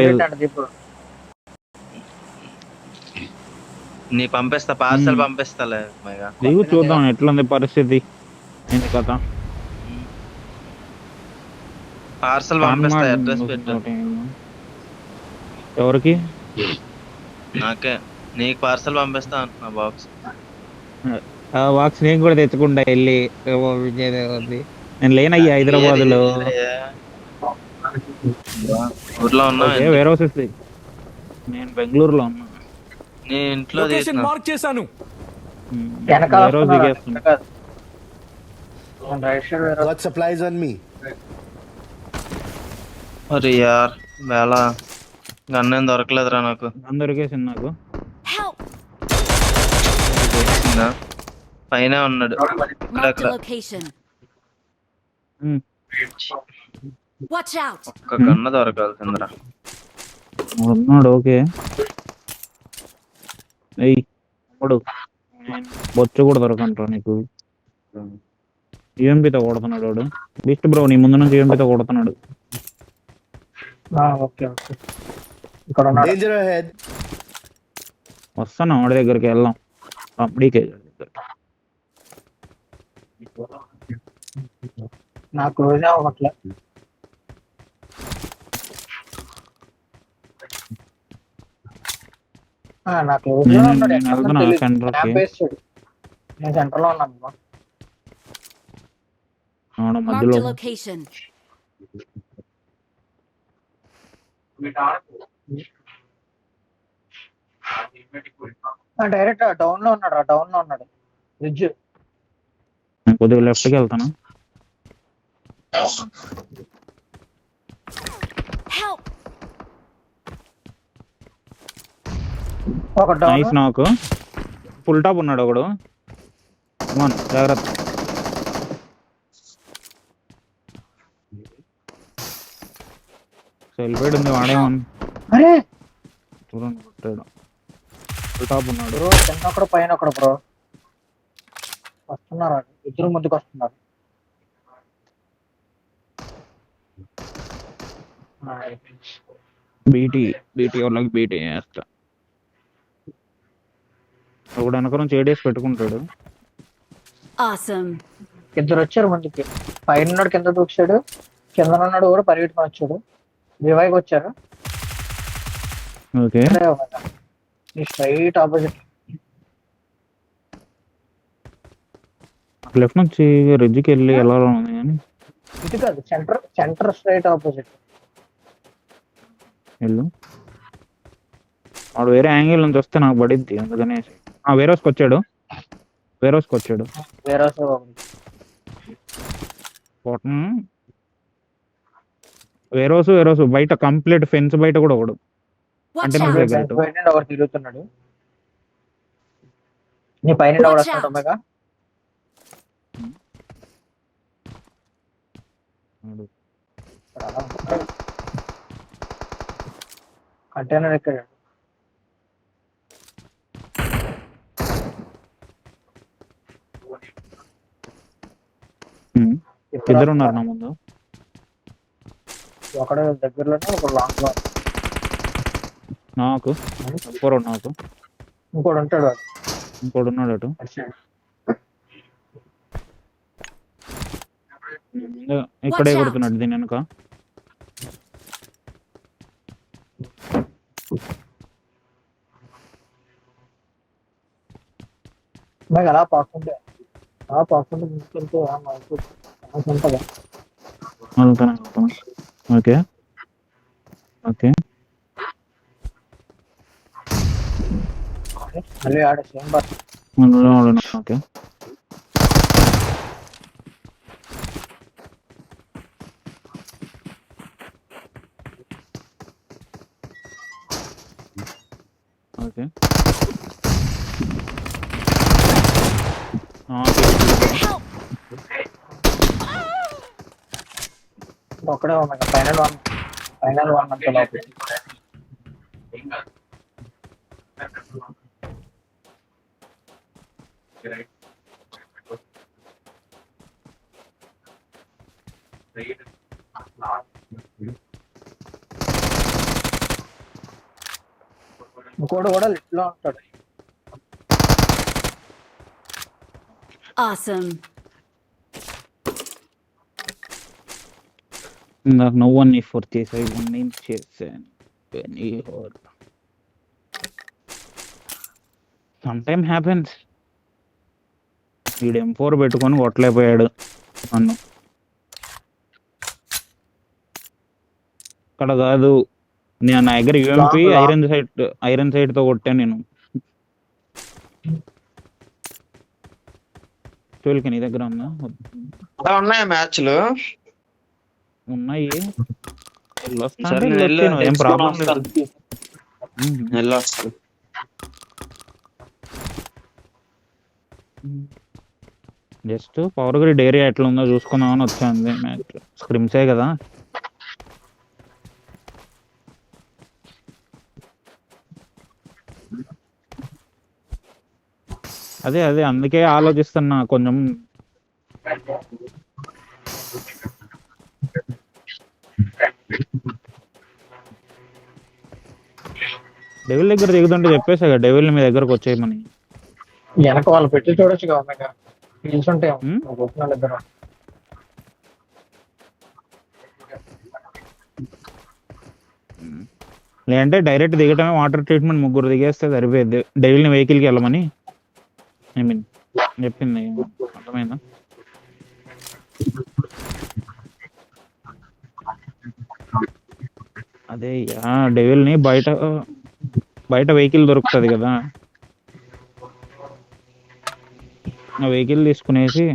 లేదు. నీ పంపిస్తా, పార్సల్ పంపిస్తాలే మెగా. దిగు చూద్దాం ఎట్లుంది పరిస్థితి, ఏంది కథ. పార్సల్ పంపిస్తా, అడ్రస్ పెట్టు. ఎవరికి? నాకే. నీకు పార్సల్ పంపిస్తా అంటున్నా బాక్స్. ఆ బాక్స్ నేను కూడా తెచ్చుకుంటా వెళ్ళి. నేను లేనయ్యా హైదరాబాద్ లో. ఊర్లో ఉన్నా. వేరే వస్తుంది. నేను బెంగళూరులో ఉన్నా. నీ ఇంట్లో మార్క్ చేశాను. supplies on me. అరే యార్ వేళ గన్నేం దొరకలేదురా నాకు. దొరికేసింది నాకు. పైన ఉన్నాడు ఒక్క గన్న దొరకాల్సిందిరా. ఉన్నాడు. ఓకే అప్పుడు బొచ్చు కూడా దొరకంటారా నీకు? యూఎంపీతో కొడుతున్నాడు వాడు. బిస్ట్ బ్రో నీ ముందు నుంచి యూఎంపీతో కొడుతున్నాడు. వస్తాను వాడి దగ్గరికి వెళ్దాం. అప్పటికే నాకు అట్లా నాకు సెంటర్ లో ఉన్నాను మధ్యలో. డైరెక్ట్ డౌన్ లో ఉన్నాడు బ్రిడ్జ్. కొద్దిగా లెఫ్ట్ కి వెళ్తాను. నైస్ నాకు. ఫుల్ టాప్ ఉన్నాడు ఒకడు. జాగ్రత్త. సెల్ఫైడ్ ఉంది వాడేమో చూడండి. కొట్టాడు. ఫుల్ టాప్ ఉన్నాడు. చిన్నప్పుడు పైన ఒకడు బ్రో వస్తున్నారు, ఇద్దరు ముందుకు వస్తున్నారు. బీటీ వాళ్ళకి బీటీ వేస్తా. ఒకడు వెనక నుంచి ఏడేసి పెట్టుకుంటాడు. ఇద్దరు వచ్చారు ముందుకి. పైన ఉన్నాడు కింద దూకాడు, కింద ఉన్నాడు కూడా పరిగెట్టుకుని వచ్చాడు. రివైవ్ వచ్చారు. Okay straight opposite. లెఫ్ట్ నుంచి రిడ్జ్కి వెళ్ళి ఎలా ఉంది కానీ ఇది కాదు, సెంటర్ స్ట్రైట్ ఆపోజిట్ వెళ్ళు. వాడు వేరే యాంగిల్ నుంచి వస్తే నాకు పడిద్ది అందుకనే. వేరోస్కి వచ్చాడు. వేరోస్ బయట కంప్లీట్ ఫెన్స్ బయట కూడా ఒకడు. అంటే ఒకటి తిరుగుతున్నాడు. నీ పైన వస్తున్నాడు. కంటైనర్ ఎక్కడ? ఇద్దరు ఉన్నారు నా ముందు. ఒకడు దగ్గరలోనే, ఒక లాంగ్ లో. నాకు ఇంకోడు ఉంటాడు. ఇంకోడు ఉన్నాడు అటు. ఇక్కడే కొడుతున్నాడు దీని వెనుక. అలా పాకుంటే ముందుకెళ్తే ఓకే ఓకే. మళ్ళీ ఆడ సేమ్ బస్. Okay okay. ఒకడే ఉన్నాడు. ఫైనల్ వన్ అంత లోపల. ఇంకోడు కూడా లిఫ్ట్ లో ఉంటాడు. Awesome. నాకు నువ్వు అన్ని ఫోర్ చేసావు, ఇవన్నీ చేశాను. Some time happens. వీడు M4 పెట్టుకొని కొట్టలేకపోయాడు నన్ను. ఇక్కడ కాదు, నేను నా దగ్గర UMP ఐరన్ సైట్ తో కొట్టాను నేను. 12 నీ దగ్గర ఉందా? అలా ఉన్నాయా మ్యాచ్లు? ఉన్నాయి. వెళ్ళొస్తా సరే, అంటే నేను వెళ్ళొచ్చాను, ఏం ప్రాబ్లం లేదు. వెళ్ళొస్తా. జస్ట్ పవర్ గ్రిడ్ ఏరియా ఎట్లా ఉందో చూసుకుందామని వచ్చాను. మ్యాచ్ స్క్రిమ్సే కదా. అదే అదే అందుకే ఆలోచిస్తున్నా కొంచెం. డెవిల్ దగ్గర దిగుతుంటే చెప్పేసా కదా, డెవిల్ మీ దగ్గరకు వచ్చేయమని. వెనక వాళ్ళు పెట్టి చూడొచ్చు కదా ఒమేగా. ఫీల్స్ ఉంటాయి Hmm? ఇద్దరు. లేదంటే డైరెక్ట్ దిగటమే, వాటర్ ట్రీట్మెంట్ ముగ్గురు దిగేస్తే సరిపోయింది. డెవిల్ని వెహికల్కి వెళ్ళమని ఐ మీన్ చెప్పింది, అర్థమైందా? అదే డెవిల్ని బయట బయట వెహికల్ దొరుకుతుంది కదా, ఆ వెహికల్ తీసుకునేసి